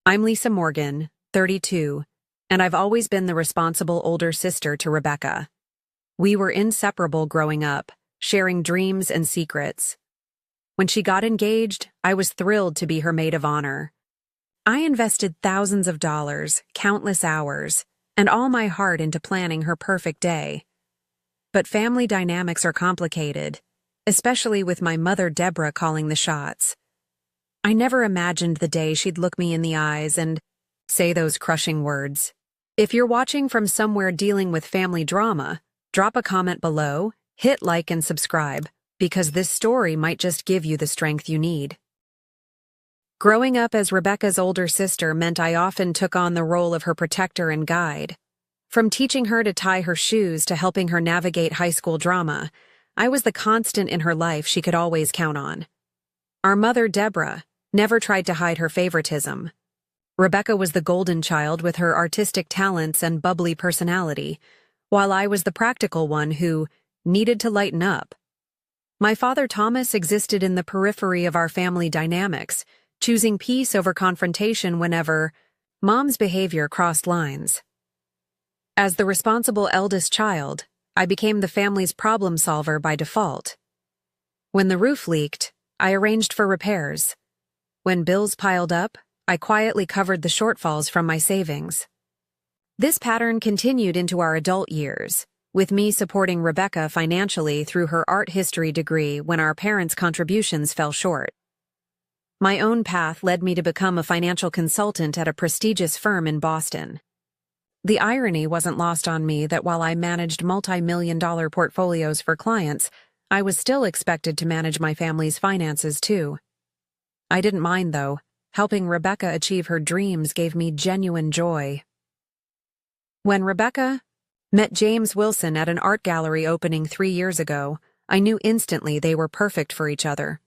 I'm Lisa Morgan, 32, and I've always been the responsible older sister to Rebecca. We were inseparable growing up, sharing dreams and secrets. When she got engaged, I was thrilled to be her maid of honor. I invested thousands of dollars, countless hours, and all my heart into planning her perfect day. But family dynamics are complicated, especially with my mother Deborah calling the shots. I never imagined the day she'd look me in the eyes and say those crushing words. If you're watching from somewhere dealing with family drama, drop a comment below, hit like and subscribe, because this story might just give you the strength you need. Growing up as Rebecca's older sister meant I often took on the role of her protector and guide. From teaching her to tie her shoes to helping her navigate high school drama, I was the constant in her life she could always count on. Our mother, Deborah, never tried to hide her favoritism. Rebecca was the golden child with her artistic talents and bubbly personality, while I was the practical one who needed to lighten up. My father Thomas existed in the periphery of our family dynamics, choosing peace over confrontation whenever Mom's behavior crossed lines. As the responsible eldest child, I became the family's problem solver by default. When the roof leaked, I arranged for repairs. When bills piled up, I quietly covered the shortfalls from my savings. This pattern continued into our adult years, with me supporting Rebecca financially through her art history degree when our parents' contributions fell short. My own path led me to become a financial consultant at a prestigious firm in Boston. The irony wasn't lost on me that while I managed multi-million-dollar portfolios for clients, I was still expected to manage my family's finances too. I didn't mind, though. Helping Rebecca achieve her dreams gave me genuine joy. When Rebecca met James Wilson at an art gallery opening 3 years ago, I knew instantly they were perfect for each other.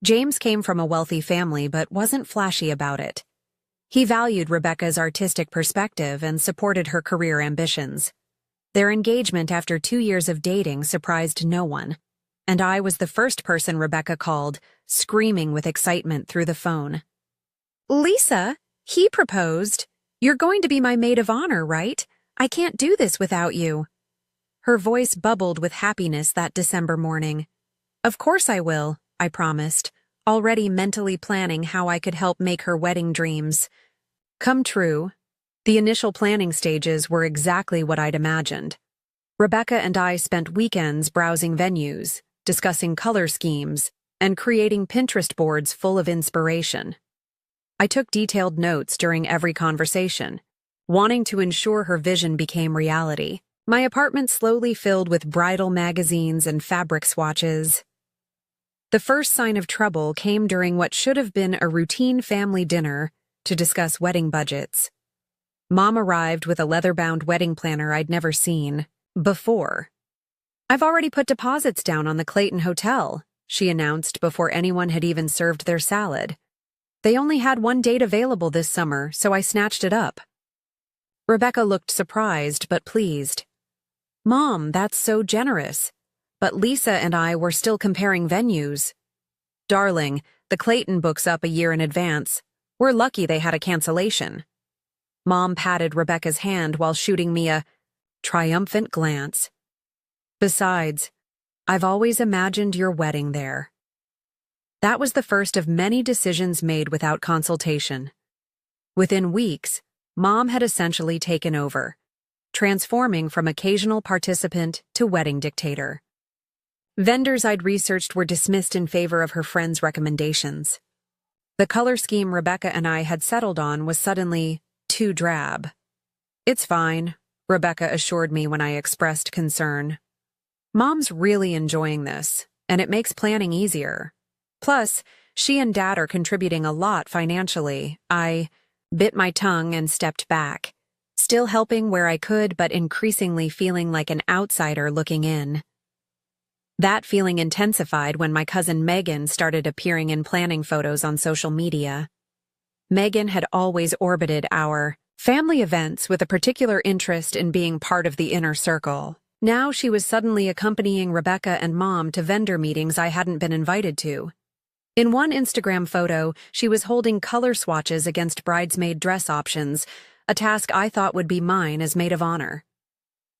James came from a wealthy family but wasn't flashy about it. He valued Rebecca's artistic perspective and supported her career ambitions. Their engagement after 2 years of dating surprised no one, and I was the first person Rebecca called, screaming with excitement through the phone. "Lisa, he proposed. You're going to be my maid of honor, right? I can't do this without you." Her voice bubbled with happiness that December morning. "Of course I will," I promised, already mentally planning how I could help make her wedding dreams come true. The initial planning stages were exactly what I'd imagined. Rebecca and I spent weekends browsing venues, discussing color schemes, and creating Pinterest boards full of inspiration. I took detailed notes during every conversation, wanting to ensure her vision became reality. My apartment slowly filled with bridal magazines and fabric swatches. The first sign of trouble came during what should have been a routine family dinner to discuss wedding budgets. Mom arrived with a leather-bound wedding planner I'd never seen before. "I've already put deposits down on the Clayton Hotel," she announced before anyone had even served their salad. "They only had one date available this summer, so I snatched it up." Rebecca looked surprised but pleased. "Mom, that's so generous. But Lisa and I were still comparing venues." "Darling, the Clayton books up a year in advance. We're lucky they had a cancellation." Mom patted Rebecca's hand while shooting me a triumphant glance. "Besides, I've always imagined your wedding there." That was the first of many decisions made without consultation. Within weeks, Mom had essentially taken over, transforming from occasional participant to wedding dictator. Vendors I'd researched were dismissed in favor of her friends' recommendations. The color scheme Rebecca and I had settled on was suddenly too drab. "It's fine," Rebecca assured me when I expressed concern. "Mom's really enjoying this, and it makes planning easier. Plus, she and Dad are contributing a lot financially." I bit my tongue and stepped back, still helping where I could but increasingly feeling like an outsider looking in. That feeling intensified when my cousin Megan started appearing in planning photos on social media. Megan had always orbited our family events with a particular interest in being part of the inner circle. Now she was suddenly accompanying Rebecca and Mom to vendor meetings I hadn't been invited to. In one Instagram photo, she was holding color swatches against bridesmaid dress options, a task I thought would be mine as maid of honor.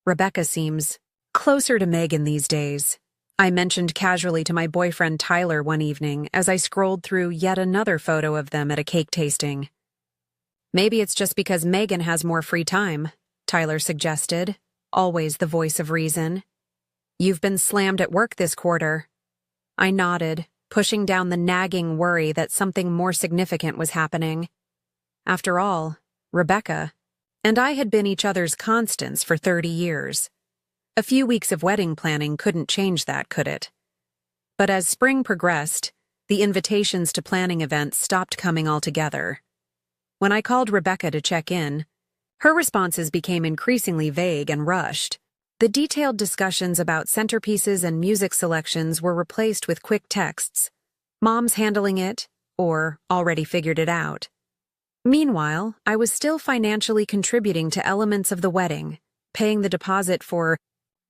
Rebecca seems closer to Megan these days, I mentioned casually to my boyfriend Tyler one evening as I scrolled through yet another photo of them at a cake tasting. Maybe it's just because Megan has more free time, Tyler suggested, always the voice of reason. You've been slammed at work this quarter. I nodded, pushing down the nagging worry that something more significant was happening. After all, Rebecca and I had been each other's constants for 30 years. A few weeks of wedding planning couldn't change that, could it? But as spring progressed, the invitations to planning events stopped coming altogether. When I called Rebecca to check in, her responses became increasingly vague and rushed. The detailed discussions about centerpieces and music selections were replaced with quick texts. Mom's handling it, or already figured it out. Meanwhile, I was still financially contributing to elements of the wedding, paying the deposit for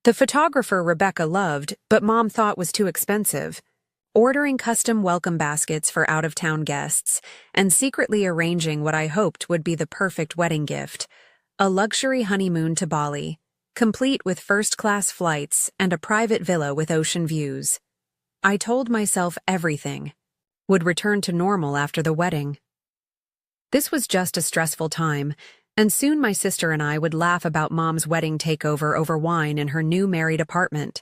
the photographer Rebecca loved, but Mom thought was too expensive, ordering custom welcome baskets for out-of-town guests, and secretly arranging what I hoped would be the perfect wedding gift, a luxury honeymoon to Bali, complete with first-class flights and a private villa with ocean views. I told myself everything would return to normal after the wedding. This was just a stressful time, and soon my sister and I would laugh about Mom's wedding takeover over wine in her new married apartment.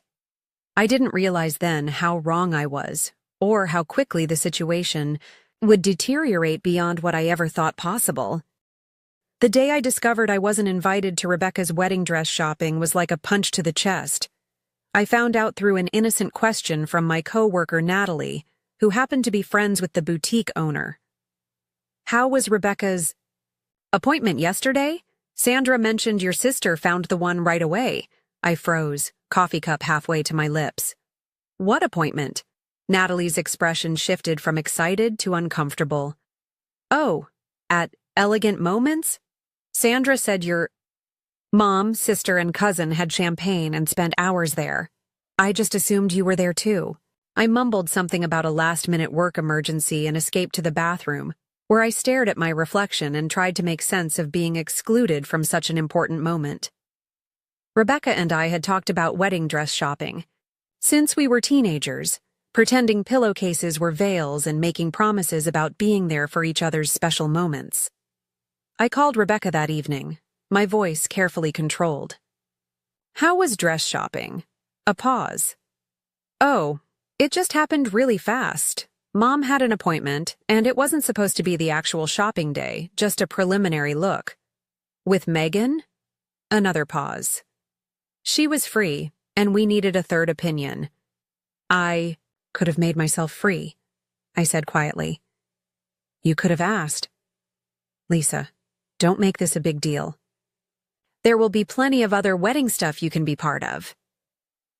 I didn't realize then how wrong I was, or how quickly the situation would deteriorate beyond what I ever thought possible. The day I discovered I wasn't invited to Rebecca's wedding dress shopping was like a punch to the chest. I found out through an innocent question from my coworker Natalie, who happened to be friends with the boutique owner. How was Rebecca's appointment yesterday? Sandra mentioned your sister found the one right away. I froze, coffee cup halfway to my lips. What appointment? Natalie's expression shifted from excited to uncomfortable. Oh, at Elegant Moments? Sandra said your mom, sister, and cousin had champagne and spent hours there. I just assumed you were there too. I mumbled something about a last-minute work emergency and escaped to the bathroom, where I stared at my reflection and tried to make sense of being excluded from such an important moment. Rebecca and I had talked about wedding dress shopping since we were teenagers, pretending pillowcases were veils and making promises about being there for each other's special moments. I called Rebecca that evening, my voice carefully controlled. How was dress shopping? A pause. Oh, it just happened really fast. Mom had an appointment, and it wasn't supposed to be the actual shopping day, just a preliminary look. With Megan? Another pause. She was free, and we needed a third opinion. I could have made myself free, I said quietly. You could have asked. Lisa, don't make this a big deal. There will be plenty of other wedding stuff you can be part of.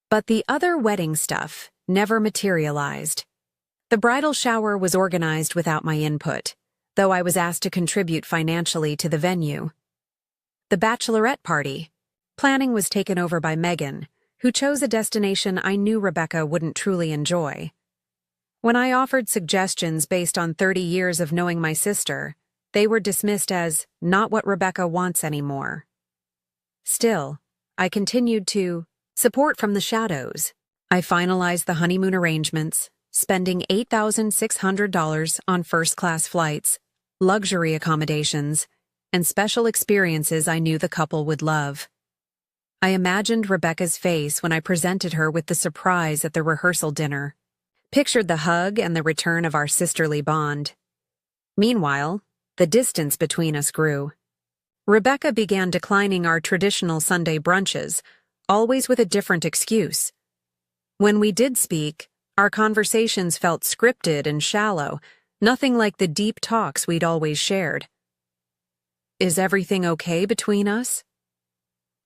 But the other wedding stuff never materialized. The bridal shower was organized without my input, though I was asked to contribute financially to the venue. The bachelorette party. Planning was taken over by Megan, who chose a destination I knew Rebecca wouldn't truly enjoy. When I offered suggestions based on 30 years of knowing my sister, they were dismissed as not what Rebecca wants anymore. Still, I continued to support from the shadows. I finalized the honeymoon arrangements, spending $8,600 on first-class flights, luxury accommodations, and special experiences I knew the couple would love. I imagined Rebecca's face when I presented her with the surprise at the rehearsal dinner, pictured the hug and the return of our sisterly bond. Meanwhile, the distance between us grew. Rebecca began declining our traditional Sunday brunches, always with a different excuse. When we did speak, our conversations felt scripted and shallow, nothing like the deep talks we'd always shared. Is everything okay between us?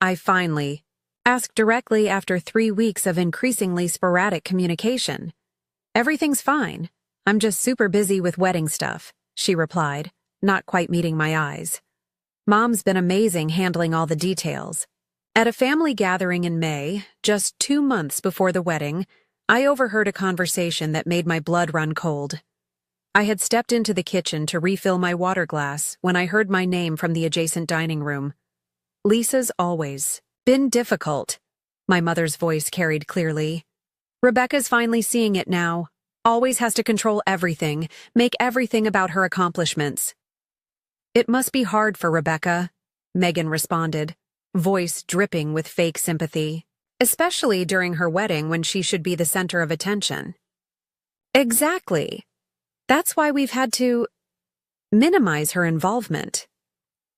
I finally asked directly after 3 weeks of increasingly sporadic communication. Everything's fine. I'm just super busy with wedding stuff, she replied, not quite meeting my eyes. Mom's been amazing handling all the details. At a family gathering in May, just 2 months before the wedding, I overheard a conversation that made my blood run cold. I had stepped into the kitchen to refill my water glass when I heard my name from the adjacent dining room. Lisa's always been difficult, my mother's voice carried clearly. Rebecca's finally seeing it now. Always has to control everything, make everything about her accomplishments. It must be hard for Rebecca, Megan responded, voice dripping with fake sympathy, especially during her wedding when she should be the center of attention. Exactly. That's why we've had to minimize her involvement.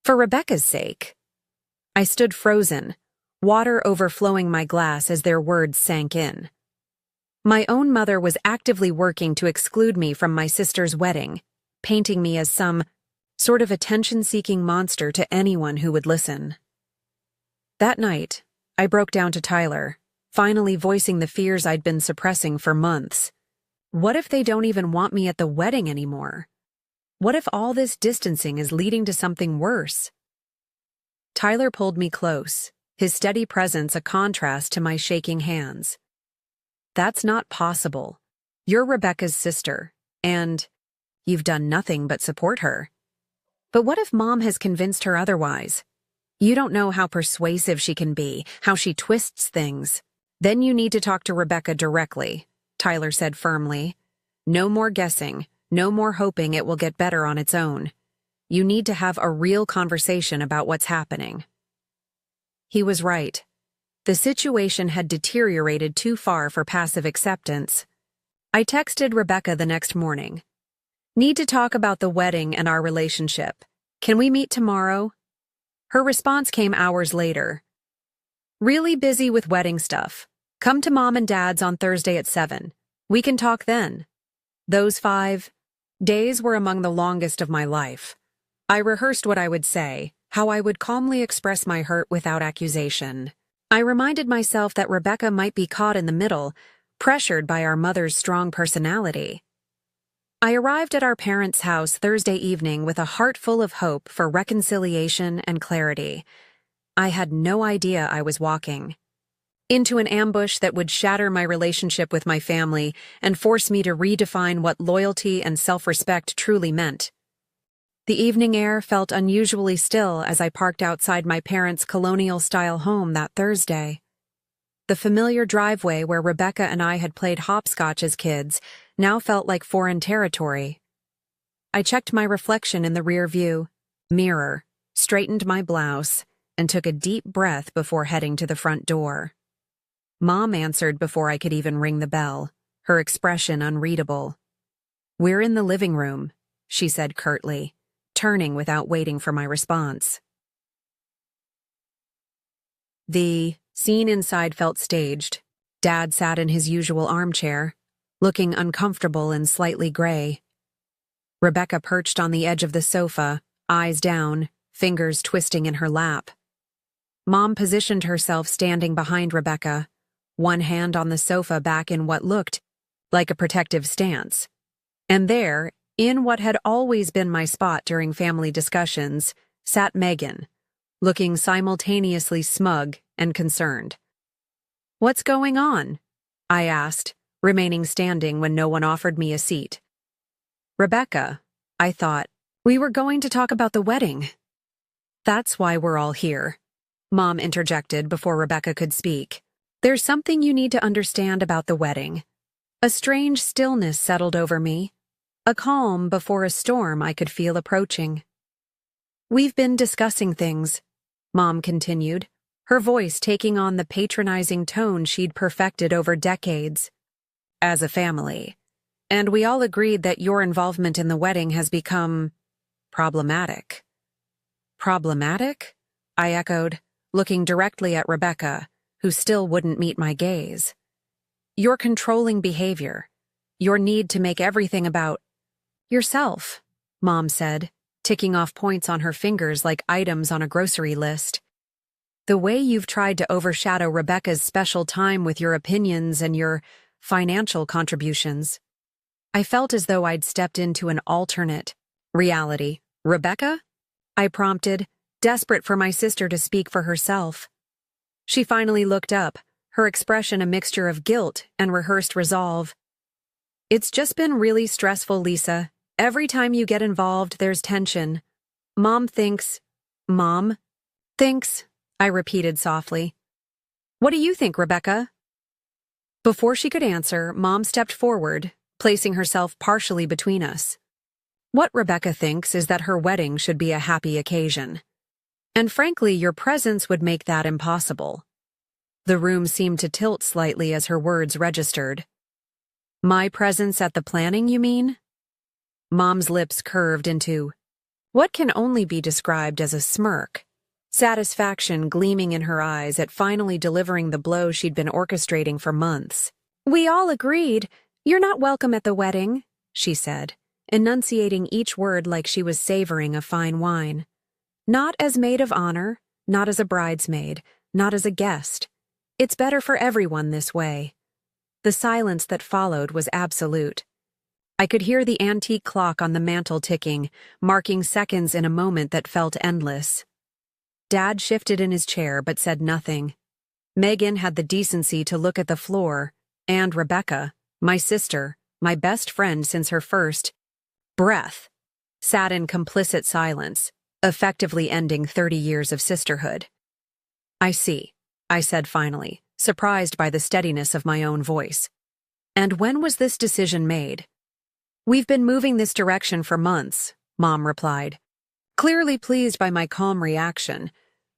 For Rebecca's sake. I stood frozen, water overflowing my glass as their words sank in. My own mother was actively working to exclude me from my sister's wedding, painting me as some sort of attention-seeking monster to anyone who would listen. That night, I broke down to Tyler, finally voicing the fears I'd been suppressing for months. What if they don't even want me at the wedding anymore? What if all this distancing is leading to something worse? Tyler pulled me close, his steady presence a contrast to my shaking hands. That's not possible. You're Rebecca's sister, and you've done nothing but support her. But what if Mom has convinced her otherwise? You don't know how persuasive she can be, how she twists things. Then you need to talk to Rebecca directly, Tyler said firmly. No more guessing, no more hoping it will get better on its own. You need to have a real conversation about what's happening. He was right. The situation had deteriorated too far for passive acceptance. I texted Rebecca the next morning. Need to talk about the wedding and our relationship. Can we meet tomorrow? Her response came hours later. Really busy with wedding stuff. Come to Mom and Dad's on Thursday at 7. We can talk then. Those 5 days were among the longest of my life. I rehearsed what I would say, how I would calmly express my hurt without accusation. I reminded myself that Rebecca might be caught in the middle, pressured by our mother's strong personality. I arrived at our parents' house Thursday evening with a heart full of hope for reconciliation and clarity. I had no idea I was walking into an ambush that would shatter my relationship with my family and force me to redefine what loyalty and self-respect truly meant. The evening air felt unusually still as I parked outside my parents' colonial-style home that Thursday. The familiar driveway where Rebecca and I had played hopscotch as kids now felt like foreign territory. I checked my reflection in the rear-view mirror, straightened my blouse, and took a deep breath before heading to the front door. Mom answered before I could even ring the bell, her expression unreadable. "We're in the living room," she said curtly, turning without waiting for my response. The scene inside felt staged. Dad sat in his usual armchair, looking uncomfortable and slightly gray. Rebecca perched on the edge of the sofa, eyes down, fingers twisting in her lap. Mom positioned herself standing behind Rebecca, one hand on the sofa back in what looked like a protective stance. And there, in what had always been my spot during family discussions, sat Megan, looking simultaneously smug and concerned. "What's going on?" I asked, remaining standing when no one offered me a seat. "Rebecca," I thought, "we were going to talk about the wedding." "That's why we're all here," Mom interjected before Rebecca could speak. "There's something you need to understand about the wedding." A strange stillness settled over me, a calm before a storm I could feel approaching. "We've been discussing things," Mom continued, her voice taking on the patronizing tone she'd perfected over decades. "As a family. And we all agreed that your involvement in the wedding has become problematic." "Problematic?" I echoed, looking directly at Rebecca, who still wouldn't meet my gaze. "Your controlling behavior, your need to make everything about yourself," Mom said, ticking off points on her fingers like items on a grocery list. "The way you've tried to overshadow Rebecca's special time with your opinions and your financial contributions." I felt as though I'd stepped into an alternate reality. "Rebecca?" I prompted, desperate for my sister to speak for herself. She finally looked up, her expression a mixture of guilt and rehearsed resolve. "It's just been really stressful, Lisa. Every time you get involved, there's tension. Mom thinks, I repeated softly. What do you think, Rebecca?" Before she could answer, Mom stepped forward, placing herself partially between us. "What Rebecca thinks is that her wedding should be a happy occasion. And frankly, your presence would make that impossible." The room seemed to tilt slightly as her words registered. "My presence at the planning, you mean?" Mom's lips curved into what can only be described as a smirk, satisfaction gleaming in her eyes at finally delivering the blow she'd been orchestrating for months. "We all agreed. You're not welcome at the wedding," she said, enunciating each word like she was savoring a fine wine. "Not as maid of honor, not as a bridesmaid, not as a guest. It's better for everyone this way." The silence that followed was absolute. I could hear the antique clock on the mantel ticking, marking seconds in a moment that felt endless. Dad shifted in his chair but said nothing. Megan had the decency to look at the floor, and Rebecca, my sister, my best friend since her first breath, sat in complicit silence, effectively ending 30 years of sisterhood. "I see," I said finally, surprised by the steadiness of my own voice. "And when was this decision made?" "We've been moving this direction for months," Mom replied, clearly pleased by my calm reaction,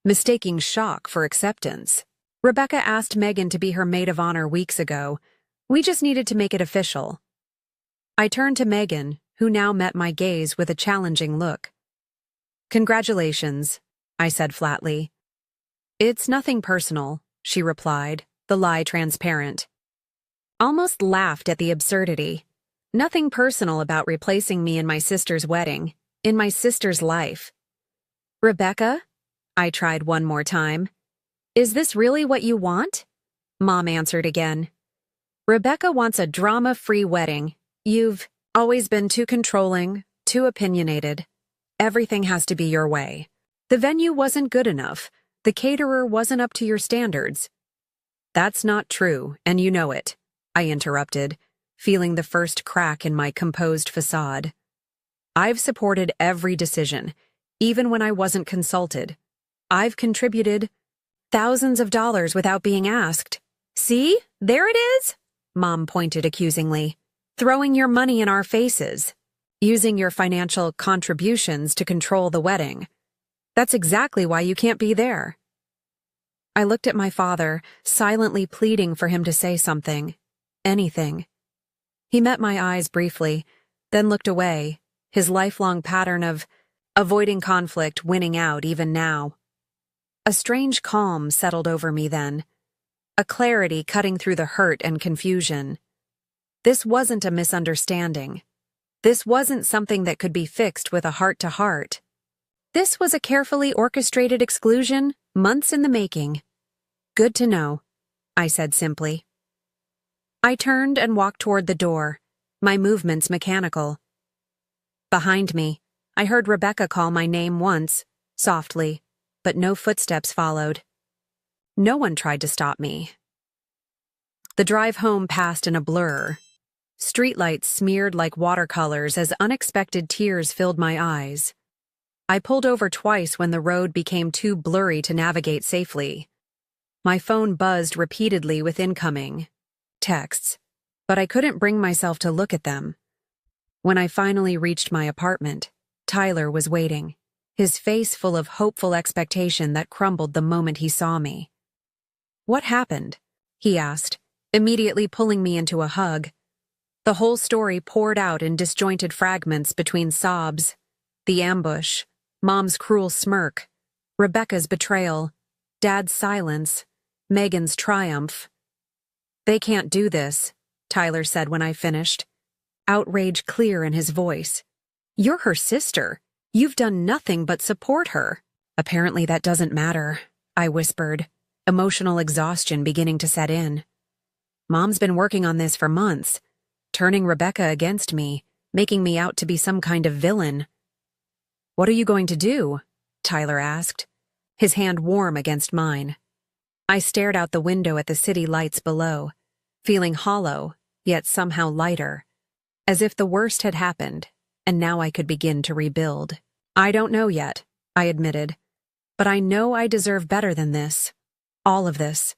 mistaking shock for acceptance. "Rebecca asked Megan to be her maid of honor weeks ago. We just needed to make it official." I turned to Megan, who now met my gaze with a challenging look. "Congratulations," I said flatly. "It's nothing personal," she replied, the lie transparent. Almost laughed at the absurdity. Nothing personal about replacing me in my sister's wedding, in my sister's life. "Rebecca?" I tried one more time. "Is this really what you want?" Mom answered again. "Rebecca wants a drama-free wedding. You've always been too controlling, too opinionated. Everything has to be your way. The venue wasn't good enough. The caterer wasn't up to your standards." "That's not true, and you know it," I interrupted, feeling the first crack in my composed facade. "I've supported every decision, even when I wasn't consulted. I've contributed thousands of dollars without being asked. See, there it is," Mom pointed accusingly, "throwing your money in our faces, using your financial contributions to control the wedding. That's exactly why you can't be there." I looked at my father, silently pleading for him to say something, anything. He met my eyes briefly, then looked away, his lifelong pattern of avoiding conflict winning out even now. A strange calm settled over me then, a clarity cutting through the hurt and confusion. This wasn't a misunderstanding. This wasn't something that could be fixed with a heart-to-heart. This was a carefully orchestrated exclusion, months in the making. "Good to know," I said simply. I turned and walked toward the door, my movements mechanical. Behind me, I heard Rebecca call my name once, softly, but no footsteps followed. No one tried to stop me. The drive home passed in a blur. Streetlights smeared like watercolors as unexpected tears filled my eyes. I pulled over twice when the road became too blurry to navigate safely. My phone buzzed repeatedly with incoming texts, but I couldn't bring myself to look at them. When I finally reached my apartment, Tyler was waiting, his face full of hopeful expectation that crumbled the moment he saw me. "What happened?" he asked, immediately pulling me into a hug. The whole story poured out in disjointed fragments between sobs, the ambush, Mom's cruel smirk, Rebecca's betrayal, Dad's silence, Megan's triumph. "They can't do this," Tyler said when I finished, outrage clear in his voice. "You're her sister. You've done nothing but support her." "Apparently that doesn't matter," I whispered, emotional exhaustion beginning to set in. "Mom's been working on this for months, turning Rebecca against me, making me out to be some kind of villain." "What are you going to do?" Tyler asked, his hand warm against mine. I stared out the window at the city lights below, feeling hollow, yet somehow lighter, as if the worst had happened, and now I could begin to rebuild. I don't know yet, I admitted, but I know I deserve better than this. All of this.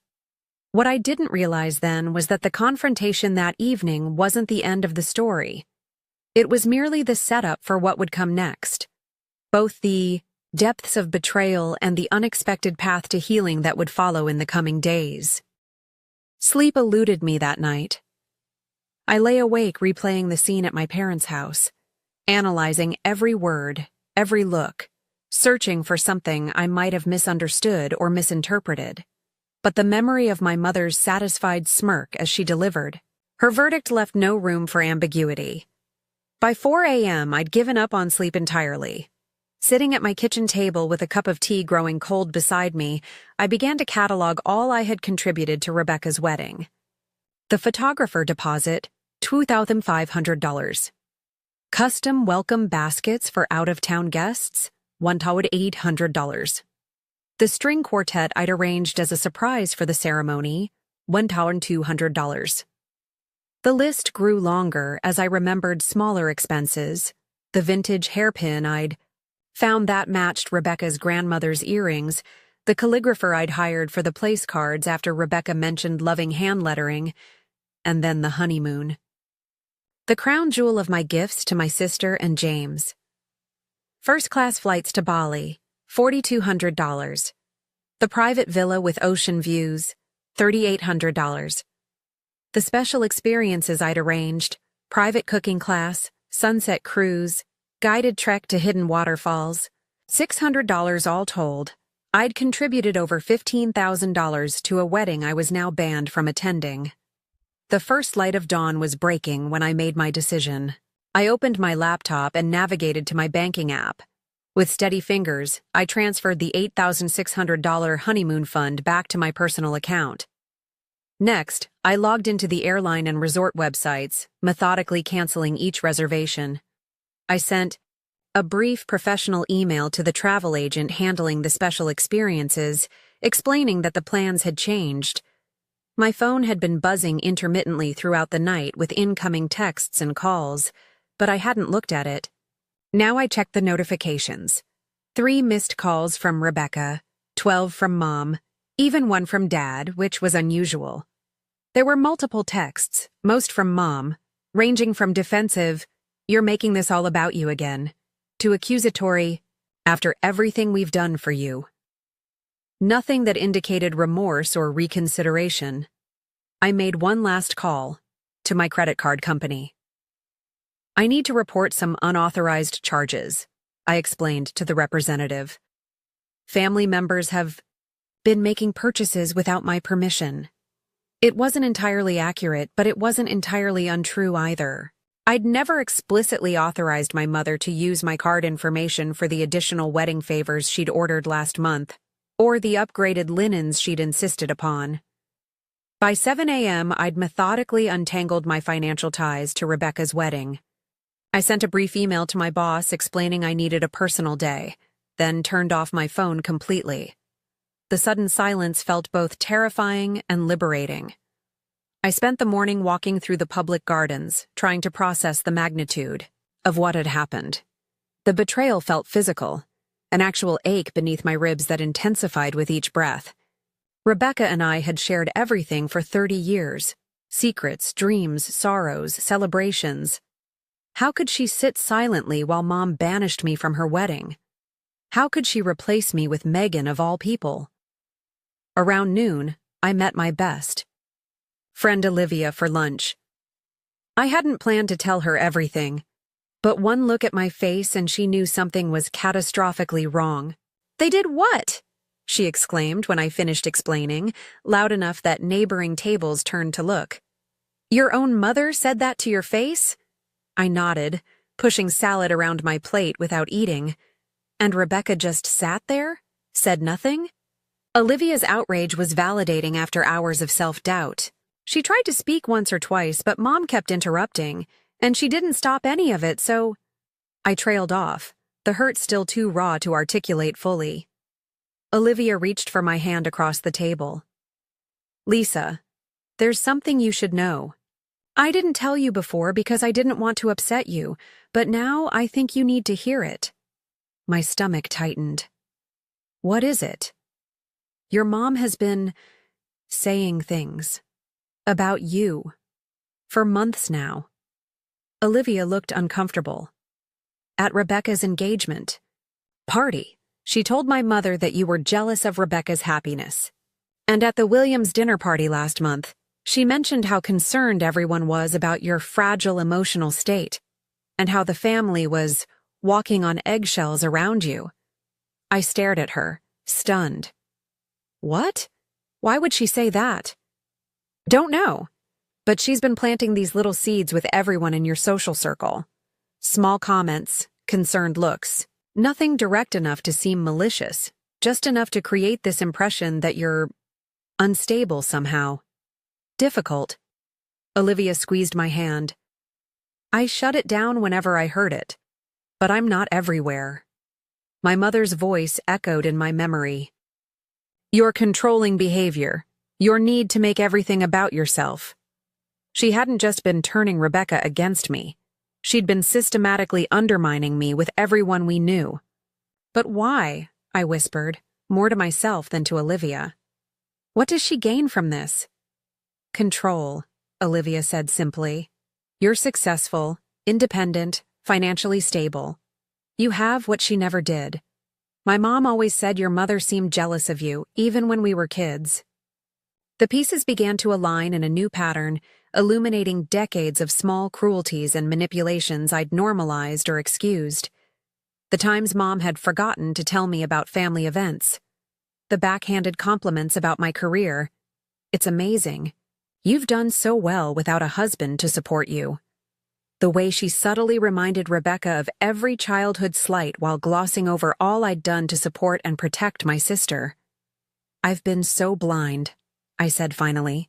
What I didn't realize then was that the confrontation that evening wasn't the end of the story. It was merely the setup for what would come next. Both the depths of betrayal and the unexpected path to healing that would follow in the coming days. Sleep eluded me that night. I lay awake replaying the scene at my parents' house, analyzing every word, every look, searching for something I might have misunderstood or misinterpreted. But the memory of my mother's satisfied smirk as she delivered, her verdict left no room for ambiguity. By 4 a.m., I'd given up on sleep entirely. Sitting at my kitchen table with a cup of tea growing cold beside me, I began to catalog all I had contributed to Rebecca's wedding. The photographer deposit, $2,500. Custom welcome baskets for out-of-town guests, $1,800. The string quartet I'd arranged as a surprise for the ceremony, $1,200. The list grew longer as I remembered smaller expenses, the vintage hairpin I'd found that matched Rebecca's grandmother's earrings, the calligrapher I'd hired for the place cards after Rebecca mentioned loving hand lettering, and then the honeymoon. The crown jewel of my gifts to my sister and James. First-class flights to Bali, $4,200. The private villa with ocean views, $3,800. The special experiences I'd arranged, private cooking class, sunset cruise, guided trek to hidden waterfalls, $600 all told. I'd contributed over $15,000 to a wedding I was now banned from attending. The first light of dawn was breaking when I made my decision. I opened my laptop and navigated to my banking app. With steady fingers, I transferred the $8,600 honeymoon fund back to my personal account. Next, I logged into the airline and resort websites, methodically canceling each reservation. I sent a brief professional email to the travel agent handling the special experiences, explaining that the plans had changed. My phone had been buzzing intermittently throughout the night with incoming texts and calls, but I hadn't looked at it. Now I checked the notifications. 3 missed calls from Rebecca, 12 from Mom, even one from Dad, which was unusual. There were multiple texts, most from Mom, ranging from defensive, "You're making this all about you again," to accusatory, "After everything we've done for you." Nothing that indicated remorse or reconsideration. I made one last call to my credit card company. "I need to report some unauthorized charges," I explained to the representative. "Family members have been making purchases without my permission." It wasn't entirely accurate, but it wasn't entirely untrue either. I'd never explicitly authorized my mother to use my card information for the additional wedding favors she'd ordered last month, or the upgraded linens she'd insisted upon. By 7 a.m., I'd methodically untangled my financial ties to Rebecca's wedding. I sent a brief email to my boss explaining I needed a personal day, then turned off my phone completely. The sudden silence felt both terrifying and liberating. I spent the morning walking through the public gardens, trying to process the magnitude of what had happened. The betrayal felt physical, an actual ache beneath my ribs that intensified with each breath. Rebecca and I had shared everything for 30 years. Secrets, dreams, sorrows, celebrations. How could she sit silently while Mom banished me from her wedding? How could she replace me with Megan of all people? Around noon, I met my best friend Olivia for lunch. I hadn't planned to tell her everything, but one look at my face and she knew something was catastrophically wrong. "They did what?" she exclaimed when I finished explaining, loud enough that neighboring tables turned to look. "Your own mother said that to your face?" I nodded, pushing salad around my plate without eating. And Rebecca just sat there? Said nothing? Olivia's outrage was validating after hours of self-doubt. She tried to speak once or twice, but Mom kept interrupting, and she didn't stop any of it, so I trailed off, the hurt still too raw to articulate fully. Olivia reached for my hand across the table. Lisa, there's something you should know. I didn't tell you before because I didn't want to upset you, but now I think you need to hear it. My stomach tightened. What is it? Your mom has been saying things about you for months now. Olivia looked uncomfortable. At Rebecca's engagement party, she told my mother that you were jealous of Rebecca's happiness. And at the Williams dinner party last month, she mentioned how concerned everyone was about your fragile emotional state, and how the family was walking on eggshells around you. I stared at her, stunned. What? Why would she say that? Don't know. But she's been planting these little seeds with everyone in your social circle. Small comments, concerned looks, nothing direct enough to seem malicious, just enough to create this impression that you're unstable somehow. Difficult. Olivia squeezed my hand. I shut it down whenever I heard it, but I'm not everywhere. My mother's voice echoed in my memory. Your controlling behavior, your need to make everything about yourself. She hadn't just been turning Rebecca against me. She'd been systematically undermining me with everyone we knew. But why? I whispered, more to myself than to Olivia. What does she gain from this? Control, Olivia said simply. You're successful, independent, financially stable. You have what she never did. My mom always said your mother seemed jealous of you, even when we were kids. The pieces began to align in a new pattern, illuminating decades of small cruelties and manipulations I'd normalized or excused. The times Mom had forgotten to tell me about family events. The backhanded compliments about my career. It's amazing. You've done so well without a husband to support you. The way she subtly reminded Rebecca of every childhood slight while glossing over all I'd done to support and protect my sister. I've been so blind, I said finally.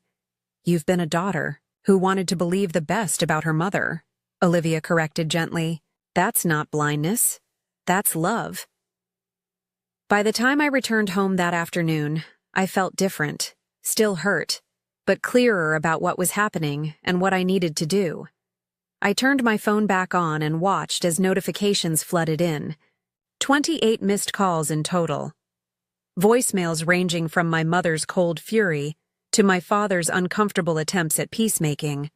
You've been a daughter who wanted to believe the best about her mother, Olivia corrected gently. That's not blindness. That's love. By the time I returned home that afternoon, I felt different, still hurt, but clearer about what was happening and what I needed to do. I turned my phone back on and watched as notifications flooded in. 28 missed calls in total. Voicemails ranging from my mother's cold fury to my father's uncomfortable attempts at peacemaking.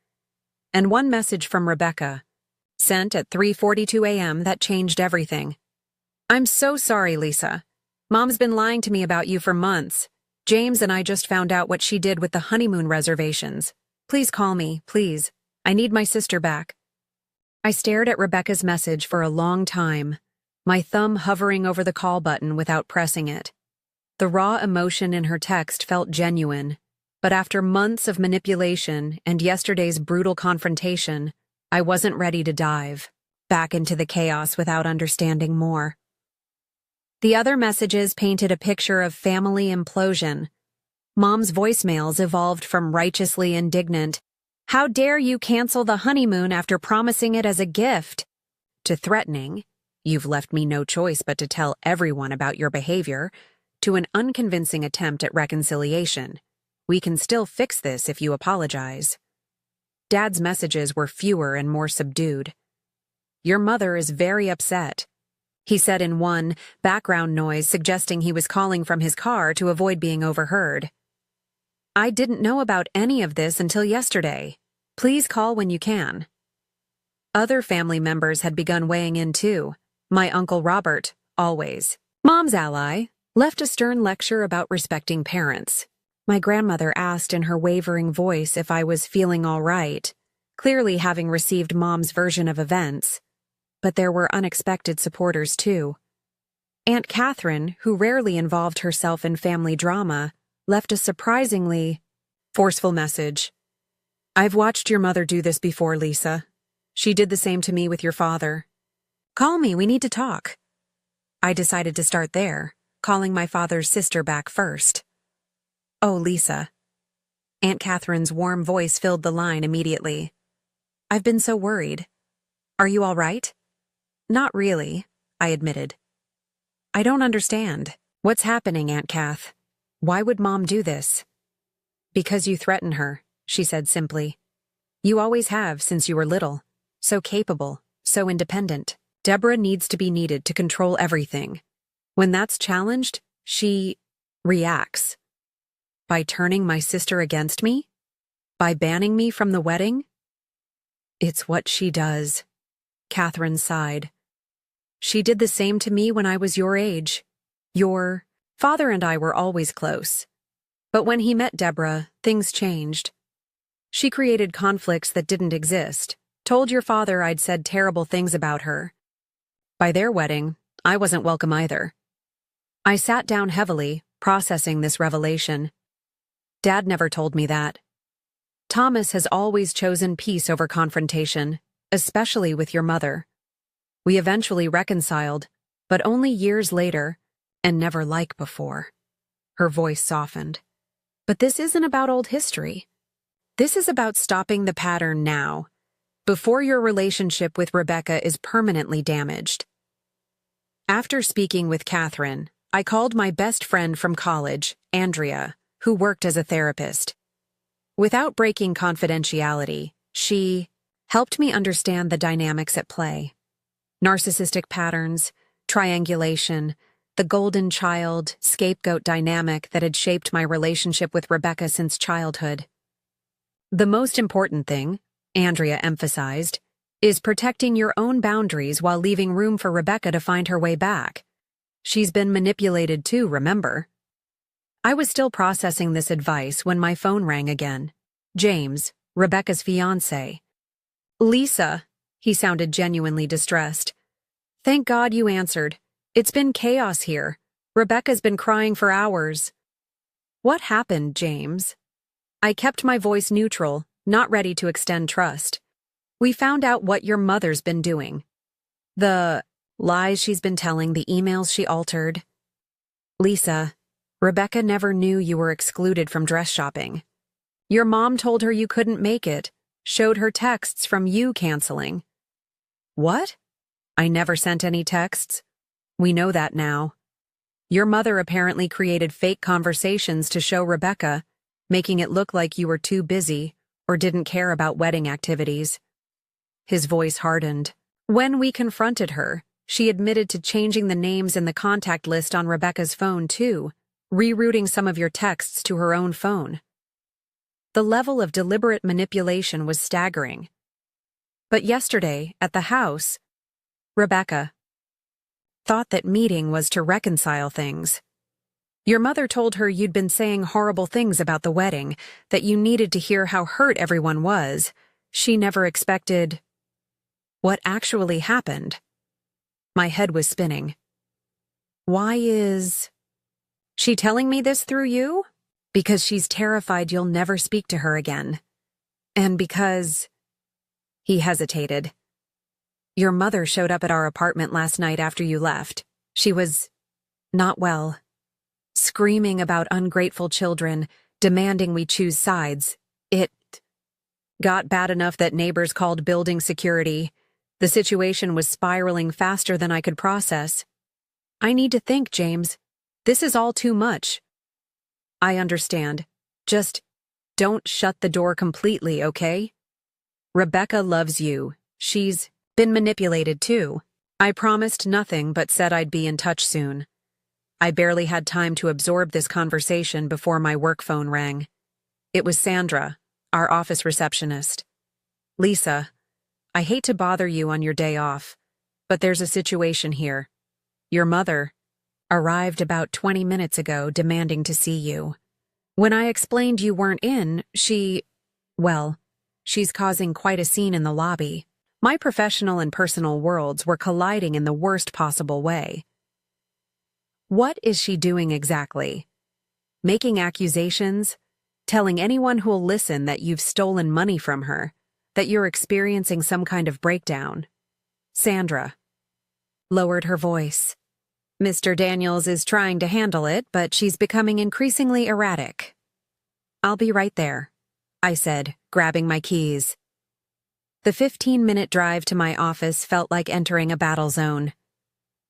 And one message from Rebecca, sent at 3:42 a.m. that changed everything. I'm so sorry, Lisa. Mom's been lying to me about you for months. James and I just found out what she did with the honeymoon reservations. Please call me, please. I need my sister back. I stared at Rebecca's message for a long time, my thumb hovering over the call button without pressing it. The raw emotion in her text felt genuine, but after months of manipulation and yesterday's brutal confrontation, I wasn't ready to dive back into the chaos without understanding more. The other messages painted a picture of family implosion. Mom's voicemails evolved from righteously indignant, "How dare you cancel the honeymoon after promising it as a gift?" to threatening, "You've left me no choice but to tell everyone about your behavior," to an unconvincing attempt at reconciliation. "We can still fix this if you apologize." Dad's messages were fewer and more subdued. "Your mother is very upset," he said in one, background noise suggesting he was calling from his car to avoid being overheard. "I didn't know about any of this until yesterday. Please call when you can." Other family members had begun weighing in too. My Uncle Robert, always Mom's ally, left a stern lecture about respecting parents. My grandmother asked in her wavering voice if I was feeling all right, clearly having received Mom's version of events. But there were unexpected supporters too. Aunt Catherine, who rarely involved herself in family drama, left a surprisingly forceful message. "I've watched your mother do this before, Lisa. She did the same to me with your father. Call me, we need to talk." I decided to start there, calling my father's sister back first. "Oh, Lisa." Aunt Catherine's warm voice filled the line immediately. "I've been so worried. Are you all right?" "Not really," I admitted. "I don't understand. What's happening, Aunt Cath? Why would Mom do this?" Because you threaten her, she said simply. You always have since you were little. So capable, so independent. Deborah needs to be needed to control everything. When that's challenged, she reacts. By turning my sister against me? By banning me from the wedding? It's what she does. Catherine sighed. She did the same to me when I was your age. Your father and I were always close. But when he met Deborah, things changed. She created conflicts that didn't exist, told your father I'd said terrible things about her. By their wedding, I wasn't welcome either. I sat down heavily, processing this revelation. Dad never told me that. Thomas has always chosen peace over confrontation, especially with your mother. We eventually reconciled, but only years later, and never like before. Her voice softened. But this isn't about old history. This is about stopping the pattern now, before your relationship with Rebecca is permanently damaged. After speaking with Catherine, I called my best friend from college, Andrea, who worked as a therapist. Without breaking confidentiality, she helped me understand the dynamics at play. Narcissistic patterns, triangulation, the golden child, scapegoat dynamic that had shaped my relationship with Rebecca since childhood. The most important thing, Andrea emphasized, is protecting your own boundaries while leaving room for Rebecca to find her way back. She's been manipulated too, remember? I was still processing this advice when my phone rang again. James, Rebecca's fiancé. Lisa, he sounded genuinely distressed. Thank God you answered. It's been chaos here. Rebecca's been crying for hours. What happened, James? I kept my voice neutral, not ready to extend trust. We found out what your mother's been doing. The lies she's been telling, the emails she altered. Lisa, Rebecca never knew you were excluded from dress shopping. Your mom told her you couldn't make it, showed her texts from you canceling. What? I never sent any texts. We know that now. Your mother apparently created fake conversations to show Rebecca, making it look like you were too busy or didn't care about wedding activities. His voice hardened. When we confronted her, she admitted to changing the names in the contact list on Rebecca's phone too, rerouting some of your texts to her own phone. The level of deliberate manipulation was staggering. But yesterday, at the house, Rebecca thought that meeting was to reconcile things. Your mother told her you'd been saying horrible things about the wedding, that you needed to hear how hurt everyone was. She never expected what actually happened. My head was spinning. Why is she telling me this through you? Because she's terrified you'll never speak to her again. And because... He hesitated. Your mother showed up at our apartment last night after you left. She was not well. Screaming about ungrateful children, demanding we choose sides. It got bad enough that neighbors called building security. The situation was spiraling faster than I could process. I need to think, James. This is all too much. I understand. Just don't shut the door completely, okay? Rebecca loves you. She's been manipulated too. I promised nothing but said I'd be in touch soon. I barely had time to absorb this conversation before my work phone rang. It was Sandra, our office receptionist. Lisa, I hate to bother you on your day off, but there's a situation here. Your mother arrived about 20 minutes ago demanding to see you. When I explained you weren't in, she's causing quite a scene in the lobby. My professional and personal worlds were colliding in the worst possible way. What is she doing exactly? Making accusations? Telling anyone who'll listen that you've stolen money from her? That you're experiencing some kind of breakdown? Sandra lowered her voice. Mr. Daniels is trying to handle it, but she's becoming increasingly erratic. I'll be right there, I said, grabbing my keys. The 15-minute drive to my office felt like entering a battle zone.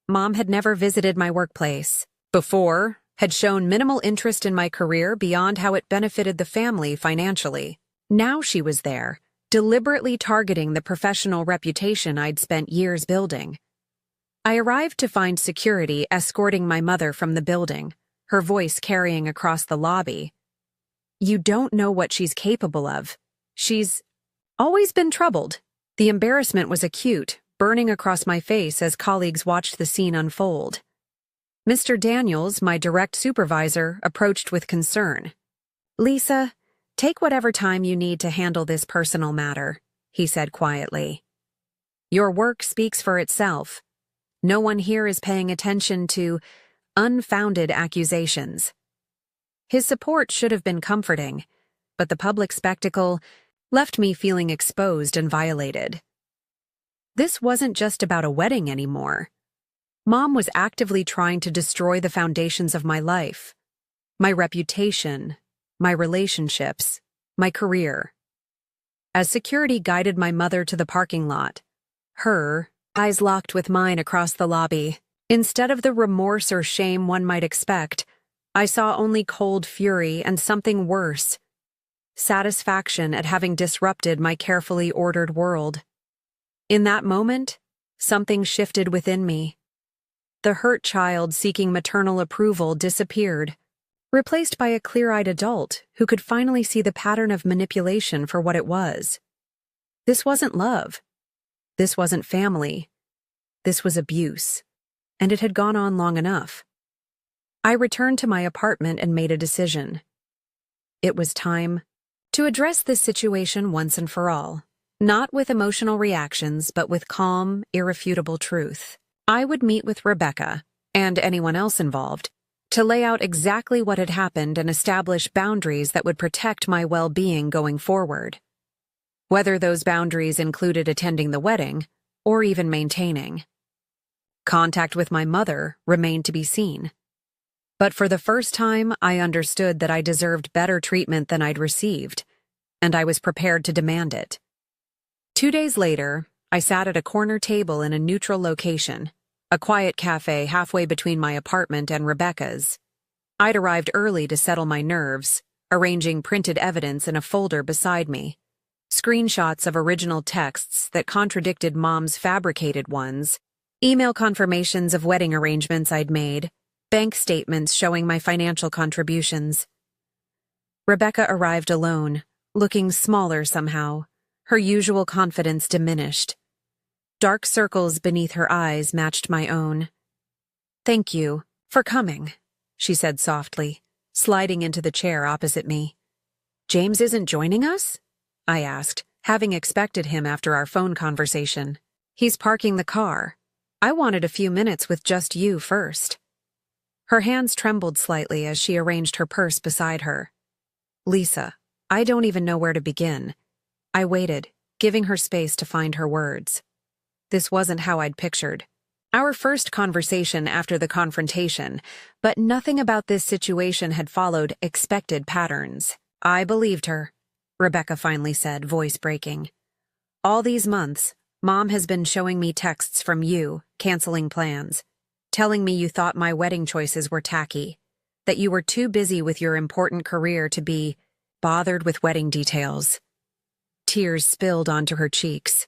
Mom had never visited my workplace before, had shown minimal interest in my career beyond how it benefited the family financially. Now she was there, deliberately targeting the professional reputation I'd spent years building. I arrived to find security escorting my mother from the building, her voice carrying across the lobby. "You don't know what she's capable of. She's always been troubled." The embarrassment was acute, burning across my face as colleagues watched the scene unfold. Mr. Daniels, my direct supervisor, approached with concern. "Lisa, take whatever time you need to handle this personal matter," he said quietly. "Your work speaks for itself. No one here is paying attention to unfounded accusations." His support should have been comforting, but the public spectacle left me feeling exposed and violated. This wasn't just about a wedding anymore. Mom was actively trying to destroy the foundations of my life, my reputation, my relationships, my career. As security guided my mother to the parking lot, her eyes locked with mine across the lobby. Instead of the remorse or shame one might expect, I saw only cold fury and something worse: satisfaction at having disrupted my carefully ordered world. In that moment, something shifted within me. The hurt child seeking maternal approval disappeared, replaced by a clear-eyed adult who could finally see the pattern of manipulation for what it was. This wasn't love. This wasn't family. This was abuse, and it had gone on long enough. I returned to my apartment and made a decision. It was time to address this situation once and for all, not with emotional reactions, but with calm, irrefutable truth. I would meet with Rebecca, and anyone else involved, to lay out exactly what had happened and establish boundaries that would protect my well-being going forward. Whether those boundaries included attending the wedding, or even maintaining. Contact with my mother remained to be seen. But for the first time, I understood that I deserved better treatment than I'd received, and I was prepared to demand it. 2 days later, I sat at a corner table in a neutral location, a quiet cafe halfway between my apartment and Rebecca's. I'd arrived early to settle my nerves, arranging printed evidence in a folder beside me. Screenshots of original texts that contradicted Mom's fabricated ones, email confirmations of wedding arrangements I'd made, bank statements showing my financial contributions. Rebecca arrived alone, looking smaller somehow, her usual confidence diminished. Dark circles beneath her eyes matched my own. "Thank you for coming," she said softly, sliding into the chair opposite me. "James isn't joining us?" I asked, having expected him after our phone conversation. "He's parking the car. I wanted a few minutes with just you first." Her hands trembled slightly as she arranged her purse beside her. "Lisa, I don't even know where to begin." I waited, giving her space to find her words. This wasn't how I'd pictured our first conversation after the confrontation, but nothing about this situation had followed expected patterns. "I believed her," Rebecca finally said, voice breaking. "All these months, Mom has been showing me texts from you, canceling plans, telling me you thought my wedding choices were tacky, that you were too busy with your important career to be bothered with wedding details." Tears spilled onto her cheeks.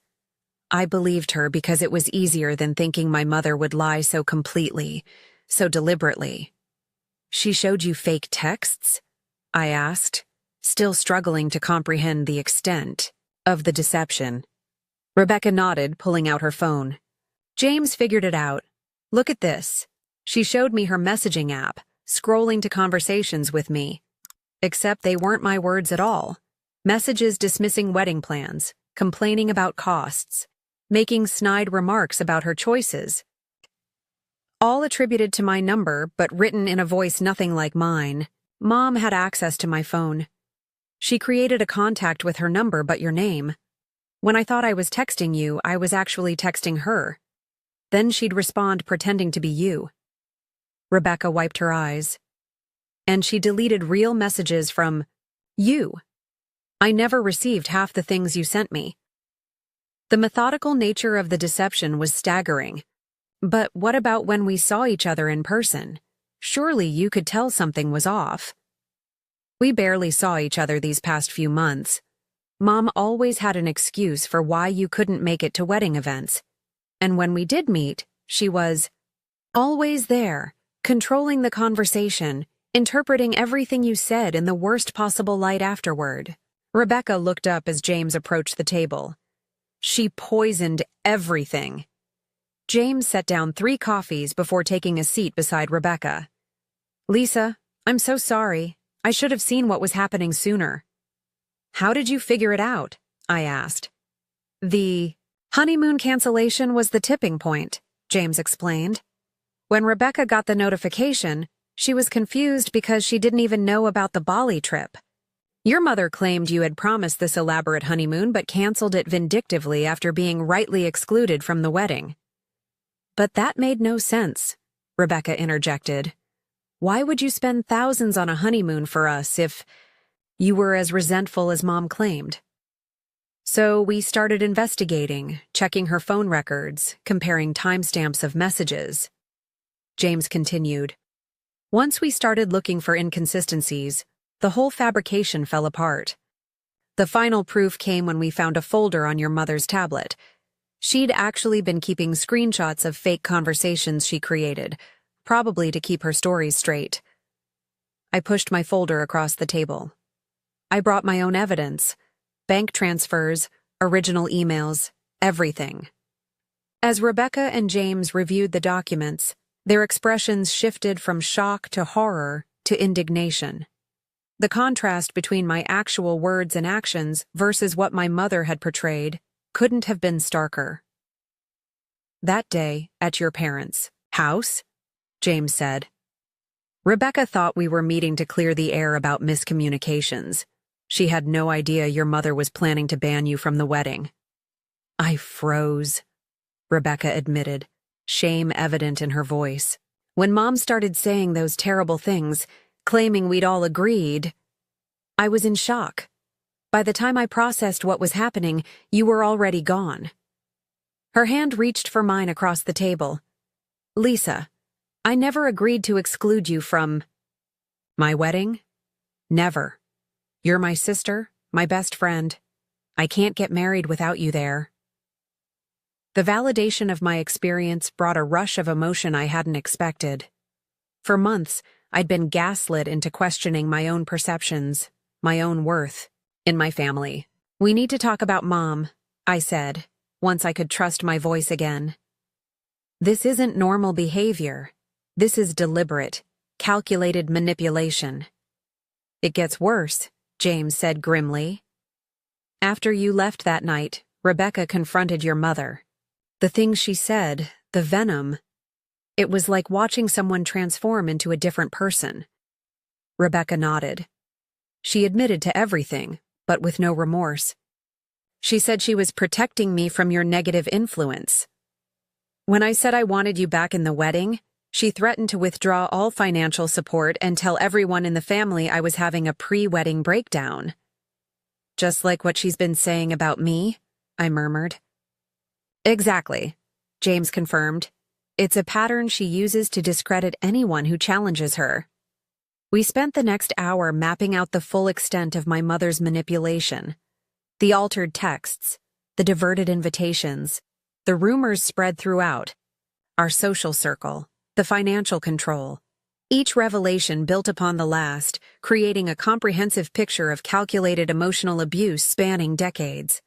I believed her because it was easier than thinking my mother would lie so completely, so deliberately. "She showed you fake texts?" I asked, still struggling to comprehend the extent of the deception. Rebecca nodded, pulling out her phone. "James figured it out. Look at this." She showed me her messaging app, scrolling to conversations with me. Except they weren't my words at all. Messages dismissing wedding plans, complaining about costs, making snide remarks about her choices. All attributed to my number, but written in a voice nothing like mine. Mom had access to my phone. She created a contact with her number but your name. When I thought I was texting you, I was actually texting her. Then she'd respond pretending to be you. Rebecca wiped her eyes. And she deleted real messages from you. I never received half the things you sent me. The methodical nature of the deception was staggering. But what about when we saw each other in person? Surely you could tell something was off. We barely saw each other these past few months. Mom always had an excuse for why you couldn't make it to wedding events. And when we did meet, she was always there, controlling the conversation, interpreting everything you said in the worst possible light afterward. Rebecca looked up as James approached the table. She poisoned everything. James set down 3 coffees before taking a seat beside Rebecca. Lisa, I'm so sorry. I should have seen what was happening sooner. How did you figure it out? I asked. The honeymoon cancellation was the tipping point, James explained. When Rebecca got the notification, she was confused because she didn't even know about the Bali trip. Your mother claimed you had promised this elaborate honeymoon but canceled it vindictively after being rightly excluded from the wedding. But that made no sense, Rebecca interjected. Why would you spend thousands on a honeymoon for us if you were as resentful as Mom claimed? So we started investigating, checking her phone records, comparing timestamps of messages. James continued. Once we started looking for inconsistencies, the whole fabrication fell apart. The final proof came when we found a folder on your mother's tablet. She'd actually been keeping screenshots of fake conversations she created, probably to keep her stories straight. I pushed my folder across the table. I brought my own evidence, bank transfers, original emails, everything. As Rebecca and James reviewed the documents, their expressions shifted from shock to horror to indignation. The contrast between my actual words and actions versus what my mother had portrayed couldn't have been starker. That day, at your parents' house, James said. Rebecca thought we were meeting to clear the air about miscommunications. She had no idea your mother was planning to ban you from the wedding. I froze, Rebecca admitted, shame evident in her voice. When Mom started saying those terrible things, claiming we'd all agreed, I was in shock. By the time I processed what was happening, you were already gone. Her hand reached for mine across the table. Lisa, I never agreed to exclude you from my wedding. Never. You're my sister, my best friend. I can't get married without you there. The validation of my experience brought a rush of emotion I hadn't expected. For months, I'd been gaslit into questioning my own perceptions, my own worth, in my family. We need to talk about Mom, I said, once I could trust my voice again. This isn't normal behavior. This is deliberate, calculated manipulation. It gets worse, James said grimly. After you left that night, Rebecca confronted your mother. The things she said, the venom, it was like watching someone transform into a different person. Rebecca nodded. She admitted to everything, but with no remorse. She said she was protecting me from your negative influence. When I said I wanted you back in the wedding, she threatened to withdraw all financial support and tell everyone in the family I was having a pre-wedding breakdown. Just like what she's been saying about me, I murmured. Exactly, James confirmed. It's a pattern she uses to discredit anyone who challenges her. We spent the next hour mapping out the full extent of my mother's manipulation. The altered texts, the diverted invitations, the rumors spread throughout, our social circle, the financial control. Each revelation built upon the last, creating a comprehensive picture of calculated emotional abuse spanning decades.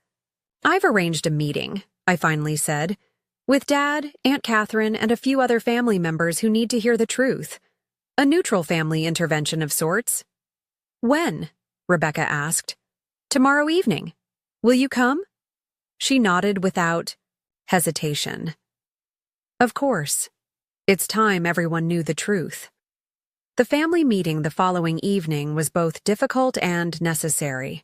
I've arranged a meeting, I finally said, with Dad, Aunt Catherine, and a few other family members who need to hear the truth. A neutral family intervention of sorts. When? Rebecca asked. Tomorrow evening. Will you come? She nodded without hesitation. Of course. It's time everyone knew the truth. The family meeting the following evening was both difficult and necessary.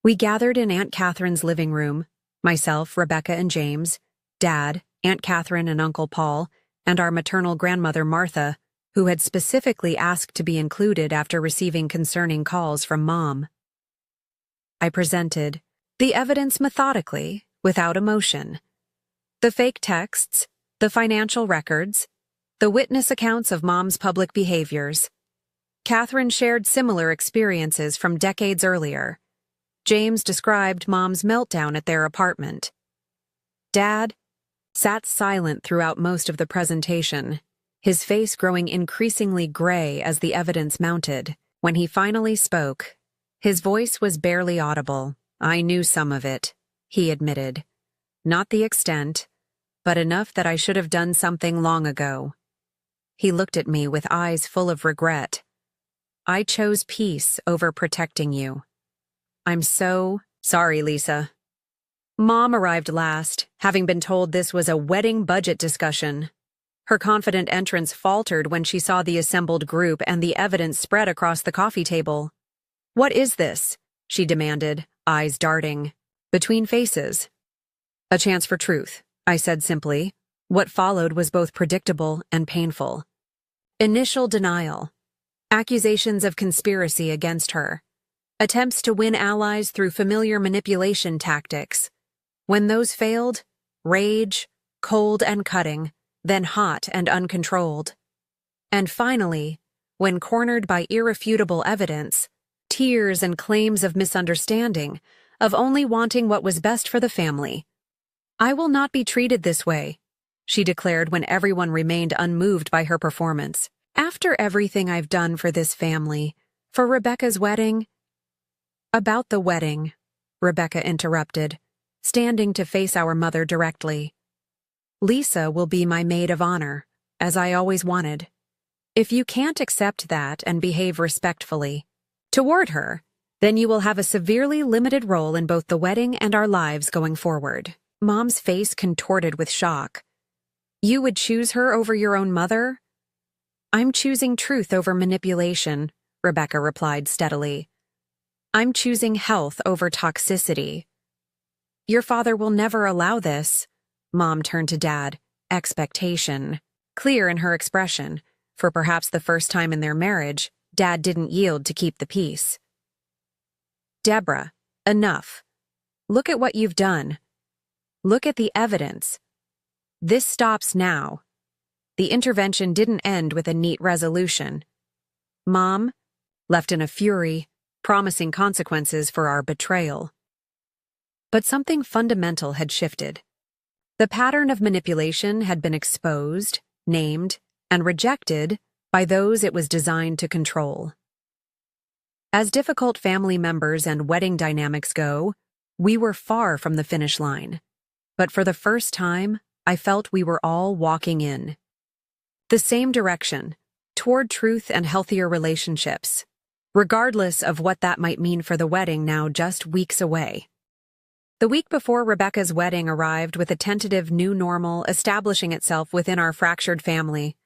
We gathered in Aunt Catherine's living room, myself, Rebecca, and James, Dad, Aunt Catherine and Uncle Paul, and our maternal grandmother Martha, who had specifically asked to be included after receiving concerning calls from Mom. I presented the evidence methodically, without emotion. The fake texts, the financial records, The witness accounts of Mom's public behaviors. Catherine shared similar experiences from decades earlier. James described Mom's meltdown at their apartment. Dad sat silent throughout most of the presentation, his face growing increasingly gray as the evidence mounted. When he finally spoke, his voice was barely audible. "I knew some of it," he admitted. "Not the extent, but enough that I should have done something long ago." He looked at me with eyes full of regret. "I chose peace over protecting you." "I'm so sorry, Lisa." Mom arrived last, having been told this was a wedding budget discussion. Her confident entrance faltered when she saw the assembled group and the evidence spread across the coffee table. "What is this?" she demanded, eyes darting. "Between faces." "A chance for truth," I said simply. What followed was both predictable and painful. Initial denial. Accusations of conspiracy against her. Attempts to win allies through familiar manipulation tactics. When those failed, rage, cold and cutting, then hot and uncontrolled. And finally, when cornered by irrefutable evidence, tears and claims of misunderstanding, of only wanting what was best for the family. "I will not be treated this way," she declared when everyone remained unmoved by her performance. "After everything I've done for this family, for Rebecca's wedding—" "About the wedding," Rebecca interrupted, standing to face our mother directly. "Lisa will be my maid of honor, as I always wanted. If you can't accept that and behave respectfully toward her, then you will have a severely limited role in both the wedding and our lives going forward." Mom's face contorted with shock. "You would choose her over your own mother?" "I'm choosing truth over manipulation," Rebecca replied steadily. "I'm choosing health over toxicity." "Your father will never allow this." Mom turned to Dad, expectation clear in her expression. For perhaps the first time in their marriage, Dad didn't yield to keep the peace. "Deborah, enough. Look at what you've done. Look at the evidence. This stops now." The intervention didn't end with a neat resolution. Mom left in a fury, promising consequences for our betrayal. But something fundamental had shifted. The pattern of manipulation had been exposed, named, and rejected by those it was designed to control. As difficult family members and wedding dynamics go, we were far from the finish line. But for the first time, I felt we were all walking in the same direction, toward truth and healthier relationships, regardless of what that might mean for the wedding now just weeks away. The week before Rebecca's wedding arrived with a tentative new normal establishing itself within our fractured family.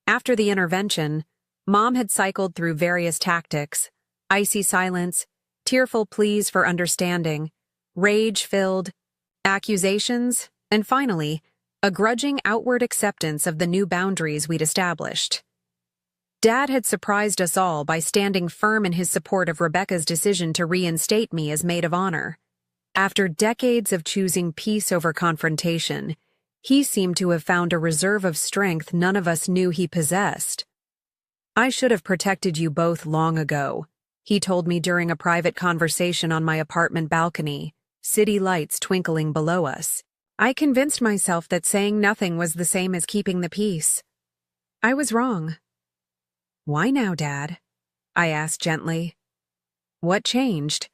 After the intervention, Mom had cycled through various tactics: icy silence, tearful pleas for understanding, rage-filled accusations, and finally, a grudging outward acceptance of the new boundaries we'd established. Dad had surprised us all by standing firm in his support of Rebecca's decision to reinstate me as maid of honor. After decades of choosing peace over confrontation, he seemed to have found a reserve of strength none of us knew he possessed. "I should have protected you both long ago," he told me during a private conversation on my apartment balcony, city lights twinkling below us. "I convinced myself that saying nothing was the same as keeping the peace. I was wrong." "Why now, Dad?" I asked gently. "What changed?"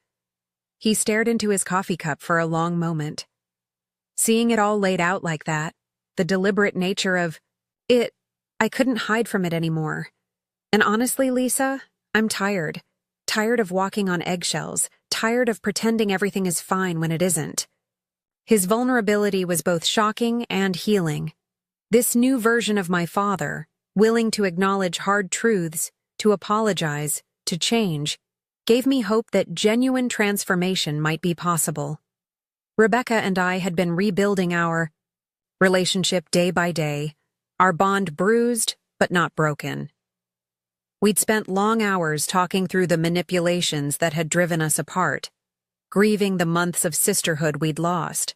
He stared into his coffee cup for a long moment. Seeing it all laid out like that, the deliberate nature of it, I couldn't hide from it anymore. And honestly, Lisa, I'm tired. Tired of walking on eggshells, tired of pretending everything is fine when it isn't. His vulnerability was both shocking and healing. This new version of my father, willing to acknowledge hard truths, to apologize, to change, gave me hope that genuine transformation might be possible. Rebecca and I had been rebuilding our relationship day by day, our bond bruised but not broken. We'd spent long hours talking through the manipulations that had driven us apart, grieving the months of sisterhood we'd lost.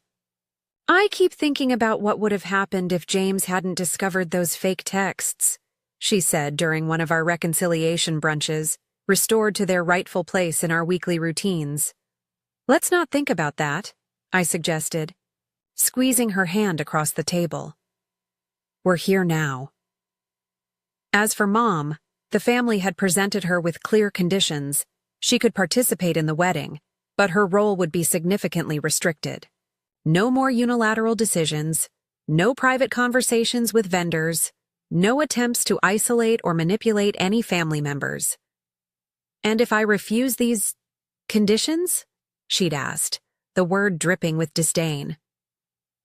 I keep thinking about what would have happened if James hadn't discovered those fake texts, she said during one of our reconciliation brunches, restored to their rightful place in our weekly routines. Let's not think about that, I suggested, squeezing her hand across the table. We're here now. As for Mom, the family had presented her with clear conditions. She could participate in the wedding, but her role would be significantly restricted. No more unilateral decisions, no private conversations with vendors, no attempts to isolate or manipulate any family members. And if I refuse these conditions? She'd asked, the word dripping with disdain.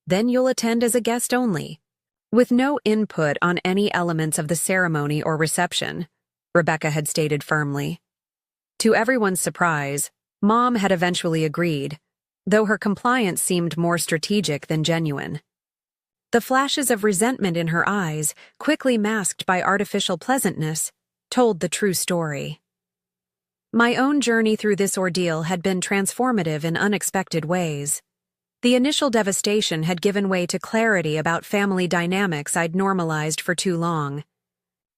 Then you'll attend as a guest only, with no input on any elements of the ceremony or reception, Rebecca had stated firmly. To everyone's surprise, Mom had eventually agreed, though her compliance seemed more strategic than genuine. The flashes of resentment in her eyes, quickly masked by artificial pleasantness, told the true story. My own journey through this ordeal had been transformative in unexpected ways. The initial devastation had given way to clarity about family dynamics I'd normalized for too long.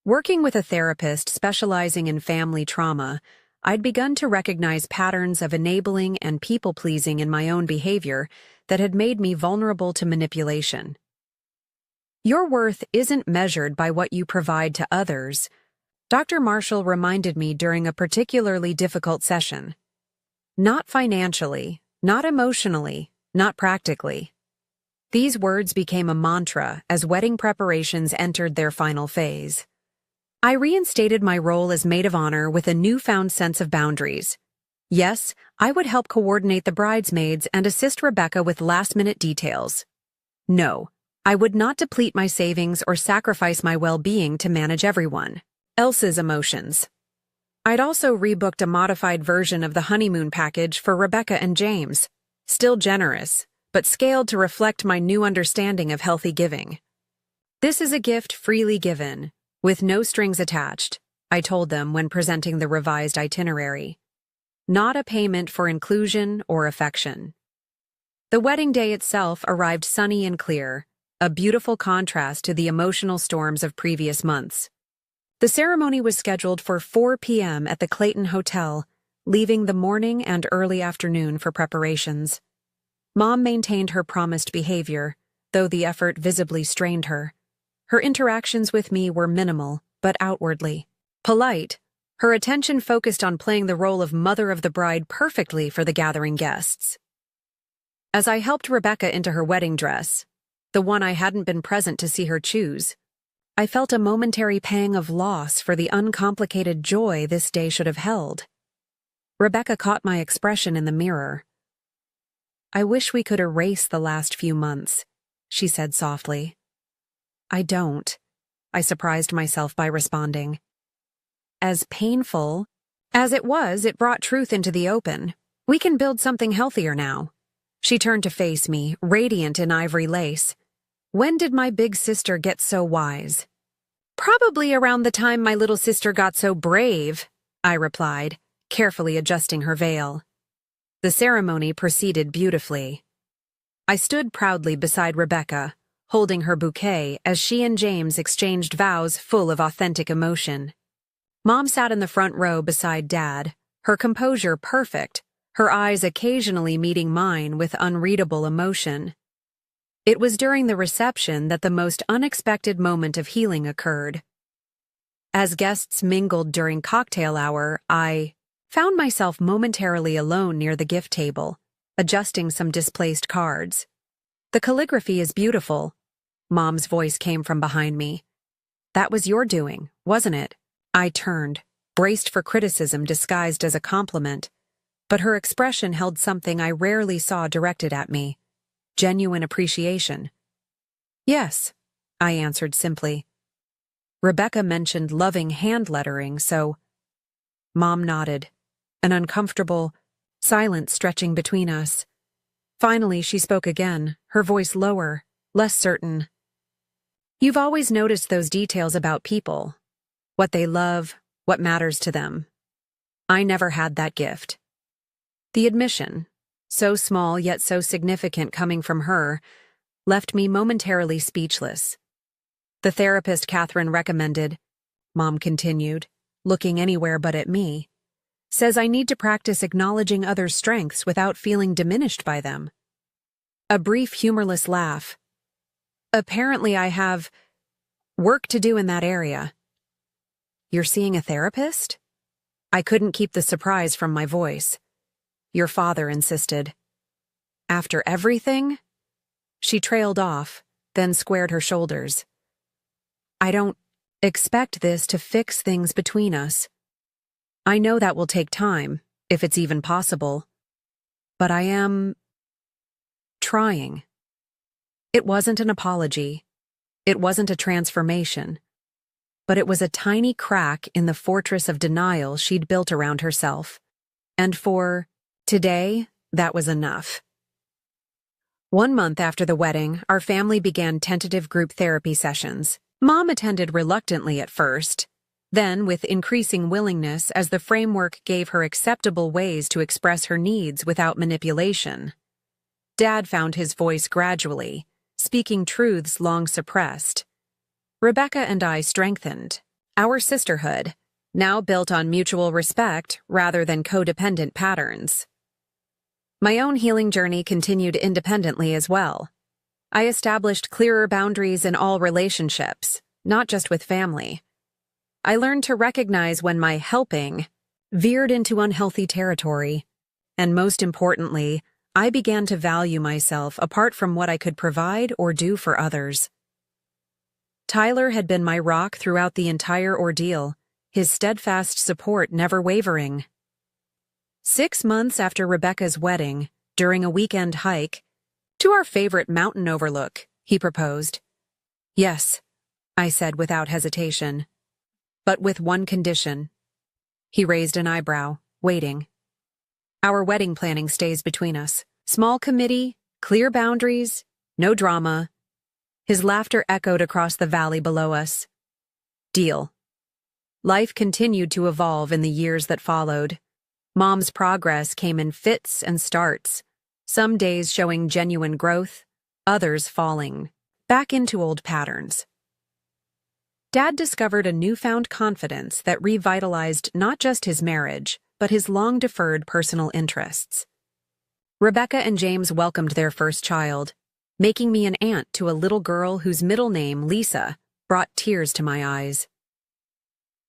Working with a therapist specializing in family trauma, I'd begun to recognize patterns of enabling and people-pleasing in my own behavior that had made me vulnerable to manipulation. Your worth isn't measured by what you provide to others, Dr. Marshall reminded me during a particularly difficult session. Not financially, not emotionally, not practically. These words became a mantra as wedding preparations entered their final phase. I reinstated my role as maid of honor with a newfound sense of boundaries. Yes, I would help coordinate the bridesmaids and assist Rebecca with last-minute details. No, I would not deplete my savings or sacrifice my well-being to manage everyone else's emotions. I'd also rebooked a modified version of the honeymoon package for Rebecca and James, still generous, but scaled to reflect my new understanding of healthy giving. This is a gift freely given, with no strings attached, I told them when presenting the revised itinerary. Not a payment for inclusion or affection. The wedding day itself arrived sunny and clear, a beautiful contrast to the emotional storms of previous months. The ceremony was scheduled for 4 p.m. at the Clayton Hotel, leaving the morning and early afternoon for preparations. Mom maintained her promised behavior, though the effort visibly strained her. Her interactions with me were minimal, but outwardly polite. Her attention focused on playing the role of mother of the bride perfectly for the gathering guests. As I helped Rebecca into her wedding dress, the one I hadn't been present to see her choose, I felt a momentary pang of loss for the uncomplicated joy this day should have held. Rebecca caught my expression in the mirror. I wish we could erase the last few months, she said softly. I don't, I surprised myself by responding. As painful as it was, it brought truth into the open. We can build something healthier now. She turned to face me, radiant in ivory lace. When did my big sister get so wise? Probably around the time my little sister got so brave, I replied, carefully adjusting her veil. The ceremony proceeded beautifully. I stood proudly beside Rebecca, holding her bouquet as she and James exchanged vows full of authentic emotion. Mom sat in the front row beside Dad, her composure perfect, her eyes occasionally meeting mine with unreadable emotion. It was during the reception that the most unexpected moment of healing occurred. As guests mingled during cocktail hour, I found myself momentarily alone near the gift table, adjusting some displaced cards. The calligraphy is beautiful, Mom's voice came from behind me. That was your doing, wasn't it? I turned, braced for criticism disguised as a compliment, but her expression held something I rarely saw directed at me. Genuine appreciation. Yes, I answered simply. Rebecca mentioned loving hand lettering, so... Mom nodded, an uncomfortable silence stretching between us. Finally, she spoke again, her voice lower, less certain. You've always noticed those details about people. What they love, what matters to them. I never had that gift. The admission, so small yet so significant coming from her, left me momentarily speechless. The therapist Catherine recommended, Mom continued, looking anywhere but at me, says I need to practice acknowledging others' strengths without feeling diminished by them. A brief, humorless laugh. Apparently I have work to do in that area. You're seeing a therapist? I couldn't keep the surprise from my voice. Your father insisted. After everything? She trailed off, then squared her shoulders. I don't expect this to fix things between us. I know that will take time, if it's even possible. But I am trying. It wasn't an apology. It wasn't a transformation. But it was a tiny crack in the fortress of denial she'd built around herself. And for today, that was enough. 1 month after the wedding, our family began tentative group therapy sessions. Mom attended reluctantly at first, then with increasing willingness as the framework gave her acceptable ways to express her needs without manipulation. Dad found his voice gradually, speaking truths long suppressed. Rebecca and I strengthened. Our sisterhood, now built on mutual respect rather than codependent patterns. My own healing journey continued independently as well. I established clearer boundaries in all relationships, not just with family. I learned to recognize when my helping veered into unhealthy territory. And most importantly, I began to value myself apart from what I could provide or do for others. Tyler had been my rock throughout the entire ordeal, his steadfast support never wavering. 6 months after Rebecca's wedding, during a weekend hike, to our favorite mountain overlook, he proposed. Yes, I said without hesitation. But with one condition. He raised an eyebrow, waiting. Our wedding planning stays between us. Small committee, clear boundaries, no drama. His laughter echoed across the valley below us. Deal. Life continued to evolve in the years that followed. Mom's progress came in fits and starts, some days showing genuine growth, others falling back into old patterns. Dad discovered a newfound confidence that revitalized not just his marriage, but his long-deferred personal interests. Rebecca and James welcomed their first child, making me an aunt to a little girl whose middle name, Lisa, brought tears to my eyes.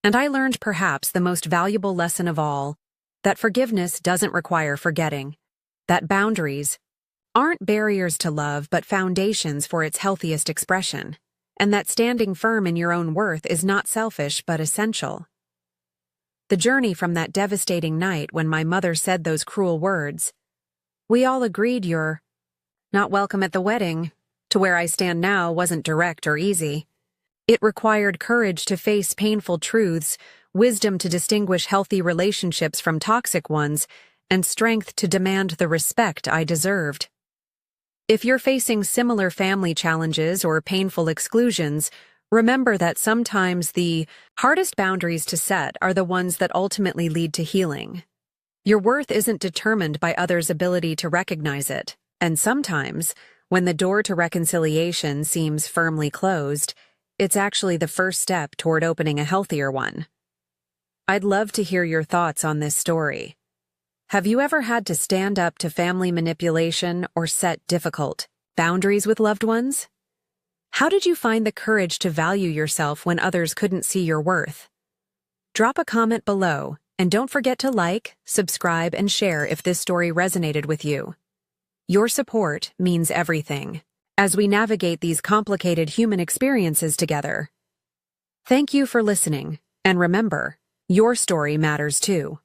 And I learned perhaps the most valuable lesson of all, that forgiveness doesn't require forgetting, that boundaries aren't barriers to love but foundations for its healthiest expression, and that standing firm in your own worth is not selfish but essential. The journey from that devastating night when my mother said those cruel words, "We all agreed you're not welcome at the wedding," to where I stand now wasn't direct or easy. It required courage to face painful truths, wisdom to distinguish healthy relationships from toxic ones, and strength to demand the respect I deserved. If you're facing similar family challenges or painful exclusions, remember that sometimes the hardest boundaries to set are the ones that ultimately lead to healing. Your worth isn't determined by others' ability to recognize it, and sometimes, when the door to reconciliation seems firmly closed, it's actually the first step toward opening a healthier one. I'd love to hear your thoughts on this story. Have you ever had to stand up to family manipulation or set difficult boundaries with loved ones? How did you find the courage to value yourself when others couldn't see your worth? Drop a comment below, and don't forget to like, subscribe, and share if this story resonated with you. Your support means everything as we navigate these complicated human experiences together. Thank you for listening, and remember, your story matters too.